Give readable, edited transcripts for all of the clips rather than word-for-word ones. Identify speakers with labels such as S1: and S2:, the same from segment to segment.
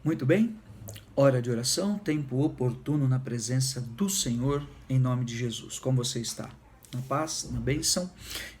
S1: Muito bem, hora de oração, tempo oportuno na presença do Senhor, em nome de Jesus. Como você está? Na paz, na bênção?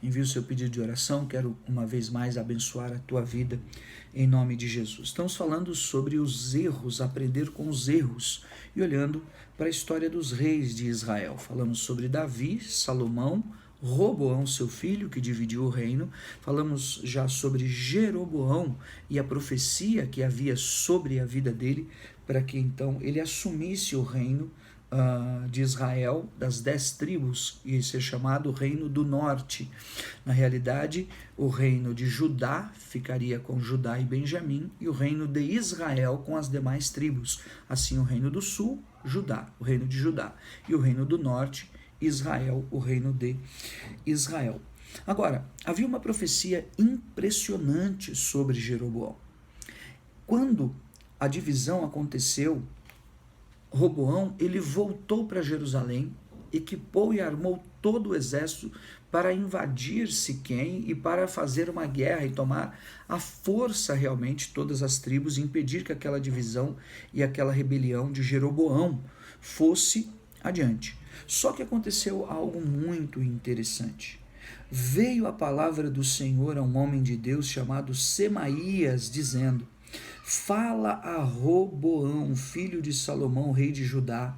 S1: Envie o seu pedido de oração, quero uma vez mais abençoar a tua vida, em nome de Jesus. Estamos falando sobre os erros, aprender com os erros, e olhando para a história dos reis de Israel. Falamos sobre Davi, Salomão, Roboão, seu filho, que dividiu o reino. Falamos já sobre Jeroboão e a profecia que havia sobre a vida dele, para que então ele assumisse o reino de Israel, das 10 tribos, e ser chamado Reino do Norte. Na realidade, o reino de Judá ficaria com Judá e Benjamim, e o reino de Israel com as demais tribos. Assim, o reino do sul, Judá, o reino de Judá, e o reino do norte, Israel, o reino de Israel. Agora, havia uma profecia impressionante sobre Jeroboão. Quando a divisão aconteceu, Roboão, ele voltou para Jerusalém, equipou e armou todo o exército para invadir Siquém e para fazer uma guerra e tomar à força realmente todas as tribos e impedir que aquela divisão e aquela rebelião de Jeroboão fosse adiante. Só que aconteceu algo muito interessante. Veio a palavra do Senhor a um homem de Deus chamado Semaías, dizendo: fala a Roboão, filho de Salomão, rei de Judá,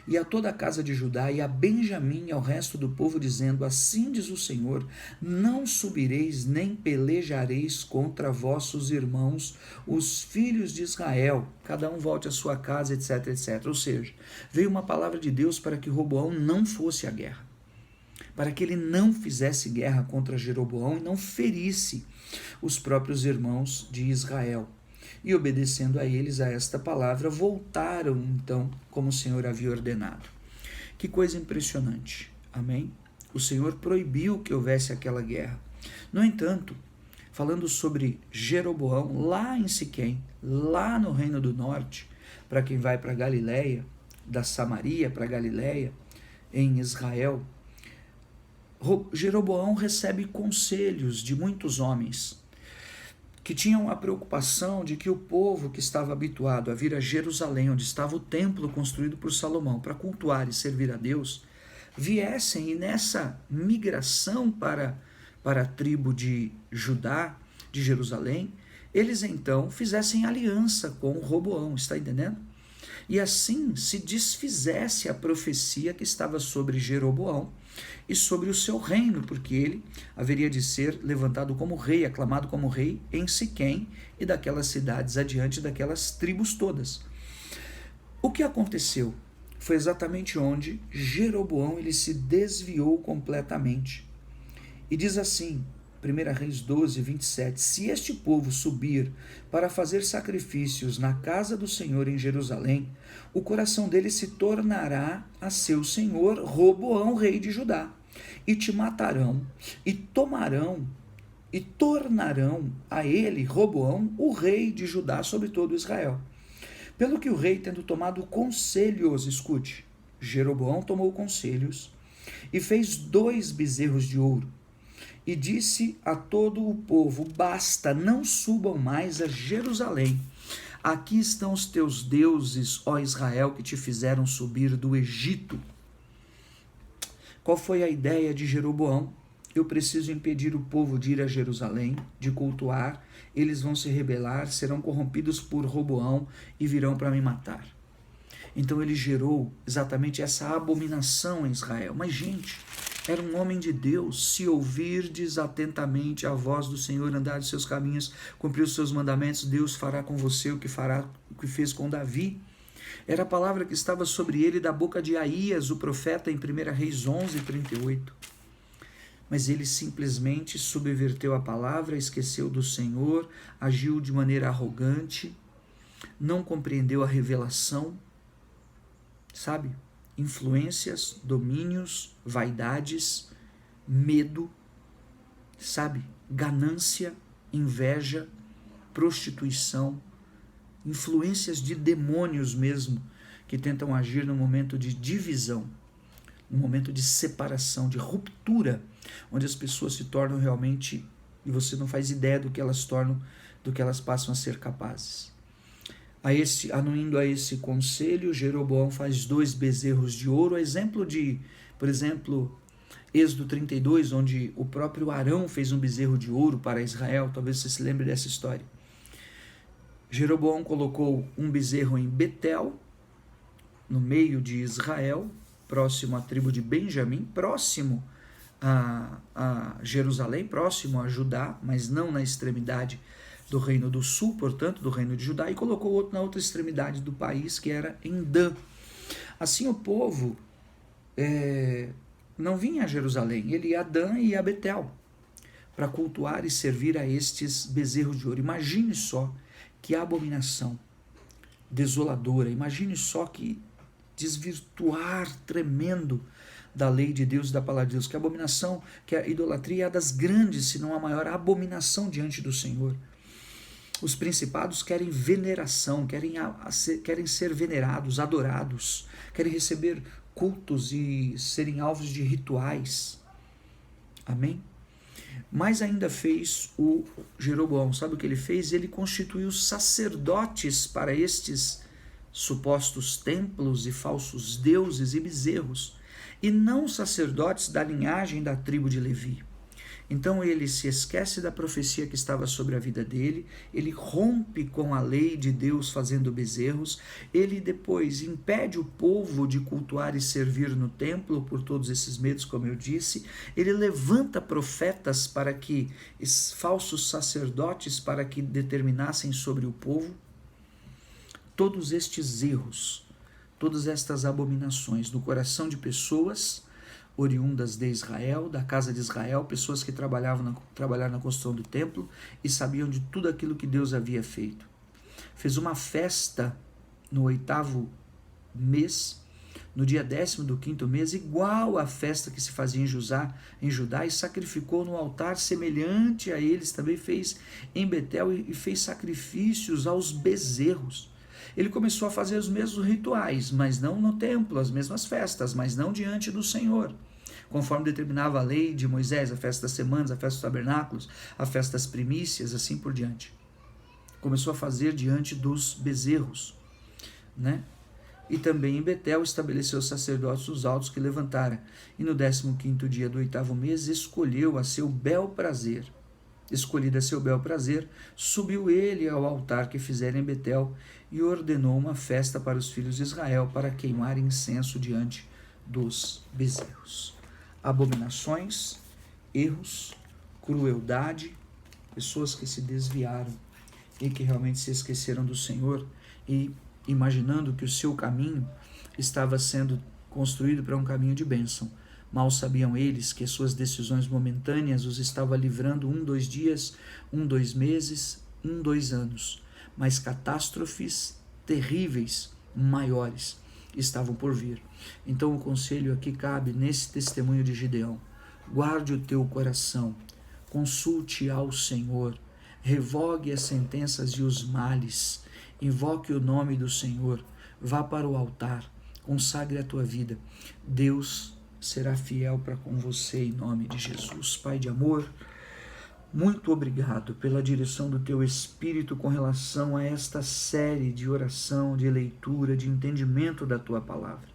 S1: e a toda a casa de Judá, e a Benjamim e ao resto do povo, dizendo: assim diz o Senhor, não subireis nem pelejareis contra vossos irmãos, os filhos de Israel, cada um volte à sua casa, etc, etc. Ou seja, veio uma palavra de Deus para que Roboão não fosse à guerra, para que ele não fizesse guerra contra Jeroboão e não ferisse os próprios irmãos de Israel. E obedecendo a eles, a esta palavra, voltaram então como o Senhor havia ordenado. Que coisa impressionante, amém? O Senhor proibiu que houvesse aquela guerra. No entanto, falando sobre Jeroboão, lá em Siquém, lá no Reino do Norte, para quem vai para Galiléia, da Samaria para Galiléia, em Israel, Jeroboão recebe conselhos de muitos homens que tinham a preocupação de que o povo que estava habituado a vir a Jerusalém, onde estava o templo construído por Salomão, para cultuar e servir a Deus, viessem e nessa migração para a tribo de Judá, de Jerusalém, eles então fizessem aliança com Roboão, está entendendo? E assim se desfizesse a profecia que estava sobre Jeroboão e sobre o seu reino, porque ele haveria de ser levantado como rei, aclamado como rei em Siquém e daquelas cidades adiante, daquelas tribos todas. O que aconteceu foi exatamente onde Jeroboão ele se desviou completamente. E diz assim, 1 Reis 12, 27, se este povo subir para fazer sacrifícios na casa do Senhor em Jerusalém, o coração dele se tornará a seu senhor Roboão, rei de Judá, e te matarão, e tomarão, e tornarão a ele, Roboão, o rei de Judá sobre todo Israel. Pelo que o rei, tendo tomado conselhos, escute, Jeroboão tomou conselhos, e fez 2 bezerros de ouro, e disse a todo o povo: basta, não subam mais a Jerusalém. Aqui estão os teus deuses, ó Israel, que te fizeram subir do Egito. Qual foi a ideia de Jeroboão? Eu preciso impedir o povo de ir a Jerusalém, de cultuar, eles vão se rebelar, serão corrompidos por Roboão e virão para me matar. Então ele gerou exatamente essa abominação em Israel. Mas, gente, era um homem de Deus. Se ouvirdes atentamente a voz do Senhor, andar os seus caminhos, cumprir os seus mandamentos, Deus fará com você o que fez com Davi. Era a palavra que estava sobre ele da boca de Aías, o profeta, em 1 Reis 11, 38. Mas ele simplesmente subverteu a palavra, esqueceu do Senhor, agiu de maneira arrogante, não compreendeu a revelação, sabe? Influências, domínios, vaidades, medo, sabe? Ganância, inveja, prostituição, influências de demônios mesmo, que tentam agir no momento de divisão, no momento de separação, de ruptura, onde as pessoas se tornam realmente, e você não faz ideia do que elas tornam, do que elas passam a ser capazes. Anuindo a esse conselho, Jeroboão faz 2 bezerros de ouro, exemplo de, por exemplo, Êxodo 32, onde o próprio Arão fez um bezerro de ouro para Israel. Talvez você se lembre dessa história. Jeroboão colocou um bezerro em Betel, no meio de Israel, próximo à tribo de Benjamim, próximo a Jerusalém, próximo a Judá, mas não na extremidade do reino do sul, portanto, do reino de Judá, e colocou outro na outra extremidade do país, que era em Dan. Assim o povo não vinha a Jerusalém, ele ia a Dan e a Betel, para cultuar e servir a estes bezerros de ouro. Imagine só que abominação desoladora, imagine só que desvirtuar tremendo da lei de Deus e da palavra de Deus, que a abominação, que a idolatria é das grandes, se não a maior abominação diante do Senhor. Os principados querem veneração, querem ser venerados, adorados, querem receber cultos e serem alvos de rituais. Amém? Mas ainda fez o Jeroboão. Sabe o que ele fez? Ele constituiu sacerdotes para estes supostos templos e falsos deuses e bezerros, e não sacerdotes da linhagem da tribo de Levi. Então ele se esquece da profecia que estava sobre a vida dele, ele rompe com a lei de Deus fazendo bezerros, ele depois impede o povo de cultuar e servir no templo por todos esses medos, como eu disse, ele levanta profetas para que, falsos sacerdotes, para que determinassem sobre o povo. Todos estes erros, todas estas abominações no coração de pessoas oriundas de Israel, da casa de Israel, pessoas que trabalharam na construção do templo e sabiam de tudo aquilo que Deus havia feito. Fez uma festa no 8º mês, no dia 10º do 5º mês, igual à festa que se fazia em Judá, e sacrificou no altar semelhante a eles, também fez em Betel, e fez sacrifícios aos bezerros. Ele começou a fazer os mesmos rituais, mas não no templo, as mesmas festas, mas não diante do Senhor, conforme determinava a lei de Moisés, a festa das semanas, a festa dos tabernáculos, a festa das primícias, assim por diante. Começou a fazer diante dos bezerros, né? E também em Betel estabeleceu os sacerdotes os altos que levantara, e no 15º dia do 8º mês escolhida a seu bel prazer, subiu ele ao altar que fizera em Betel e ordenou uma festa para os filhos de Israel, para queimar incenso diante dos bezerros. Abominações, erros, crueldade, pessoas que se desviaram e que realmente se esqueceram do Senhor e imaginando que o seu caminho estava sendo construído para um caminho de bênção. Mal sabiam eles que as suas decisões momentâneas os estavam livrando 2 dias, 2 meses, 2 anos, mas catástrofes terríveis, maiores, estavam por vir. Então o conselho aqui cabe nesse testemunho de Gideão: guarde o teu coração, consulte ao Senhor, revogue as sentenças e os males, invoque o nome do Senhor, vá para o altar, consagre a tua vida. Deus será fiel para com você em nome de Jesus. Pai de amor, muito obrigado pela direção do teu Espírito com relação a esta série de oração, de leitura, de entendimento da tua palavra.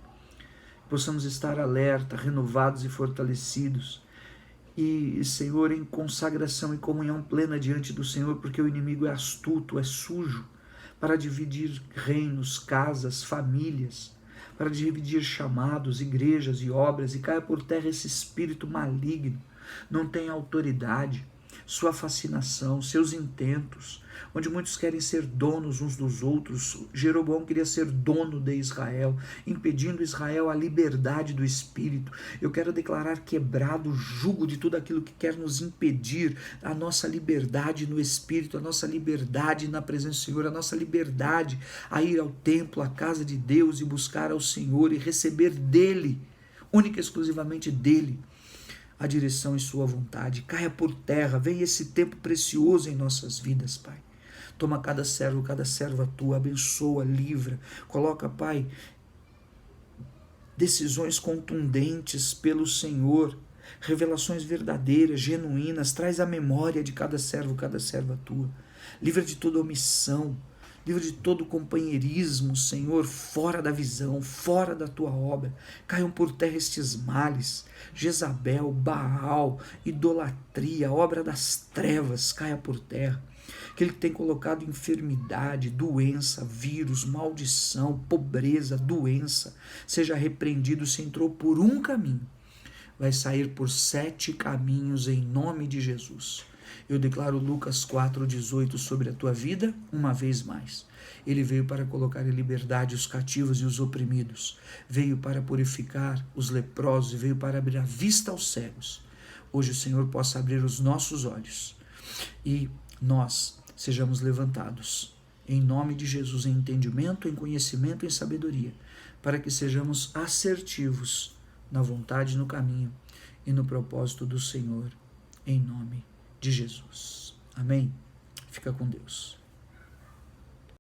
S1: Possamos estar alerta, renovados e fortalecidos e, Senhor, em consagração e comunhão plena diante do Senhor, porque o inimigo é astuto, é sujo, para dividir reinos, casas, famílias, para dividir chamados, igrejas e obras, e caia por terra esse espírito maligno. Não tem autoridade, sua fascinação, seus intentos, onde muitos querem ser donos uns dos outros. Jeroboão queria ser dono de Israel, impedindo Israel a liberdade do Espírito. Eu quero declarar quebrado o jugo de tudo aquilo que quer nos impedir a nossa liberdade no Espírito, a nossa liberdade na presença do Senhor, a nossa liberdade a ir ao templo, à casa de Deus e buscar ao Senhor e receber dEle, única e exclusivamente dEle, a direção e sua vontade. Caia por terra, vem esse tempo precioso em nossas vidas, Pai. Toma cada servo, cada serva tua, abençoa, livra, coloca, Pai, decisões contundentes pelo Senhor, revelações verdadeiras, genuínas, traz a memória de cada servo, cada serva tua. Livra de toda omissão, livra de todo companheirismo, Senhor, fora da visão, fora da tua obra. Caiam por terra estes males, Jezabel, Baal, idolatria, obra das trevas, caia por terra. Aquele que tem colocado enfermidade, doença, vírus, maldição, pobreza, doença, seja repreendido. Se entrou por um caminho, vai sair por 7 caminhos em nome de Jesus. Eu declaro Lucas 4,18 sobre a tua vida uma vez mais. Ele veio para colocar em liberdade os cativos e os oprimidos. Veio para purificar os leprosos e veio para abrir a vista aos cegos. Hoje o Senhor possa abrir os nossos olhos e nós sejamos levantados em nome de Jesus em entendimento, em conhecimento, em sabedoria, para que sejamos assertivos na vontade, no caminho e no propósito do Senhor, em nome de Jesus. Amém? Fica com Deus.